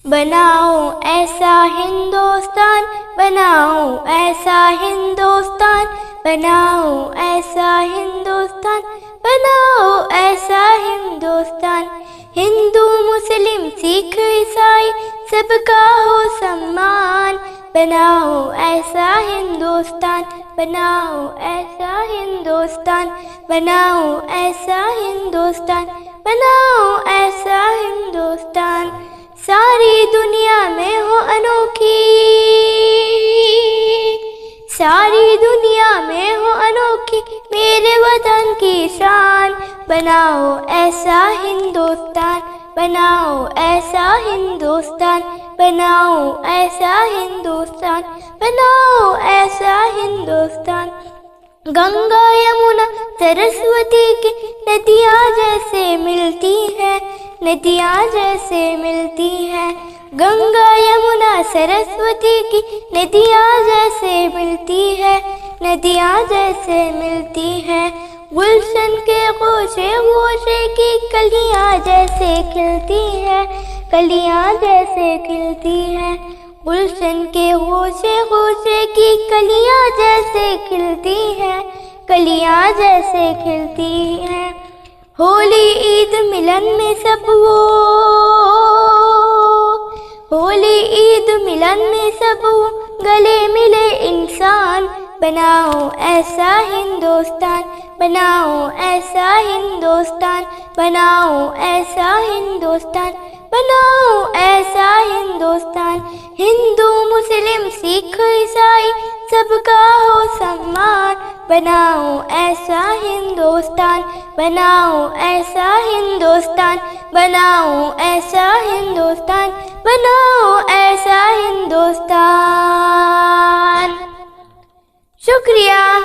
बनाओ ऐसा हिंदुस्तान, बनाओ ऐसा हिंदुस्तान, बनाओ ऐसा हिंदुस्तान, बनाओ ऐसा हिंदुस्तान। हिंदू मुस्लिम सिख ईसाई सबका हो सम्मान, बनाओ ऐसा हिंदुस्तान, बनाओ ऐसा हिंदुस्तान, बनाओ ऐसा हिंदुस्तान, बनाओ ऐसा हिंदुस्तान। सारी दुनिया में हो अनोखी, सारी दुनिया में हो अनोखी मेरे वतन की शान, बनाओ ऐसा हिंदुस्तान, बनाओ ऐसा हिंदुस्तान, बनाओ ऐसा हिंदुस्तान, बनाओ ऐसा हिंदुस्तान। गंगा यमुना सरस्वती की नदियाँ जैसे मिलती है, नदियाँ जैसे मिलती है। गंगा यमुना सरस्वती की नदियाँ जैसे मिलती है, नदियाँ जैसे मिलती है। गुलशन के गोशे गोशे की कलियाँ जैसे खिलती है, कलियाँ जैसे खिलती है। गुलशन के गोशे गोशे की कलियाँ जैसे खिलती है, कलियाँ जैसे खिलती है। होली ईद मिलन में सब वो, होली ईद मिलन में सब वो गले मिले इंसान, बनाओ ऐसा हिंदुस्तान, बनाओ ऐसा हिंदुस्तान, बनाओ ऐसा हिंदुस्तान, बनाओ ऐसा हिंदुस्तान। हिंदू मुस्लिम सिख ईसाई सबका हो सम्मान, बनाओ ऐसा हिंदुस्तान, बनाओ ऐसा हिंदुस्तान, बनाओ ऐसा हिंदुस्तान, बनाओ ऐसा हिंदुस्तान। शुक्रिया।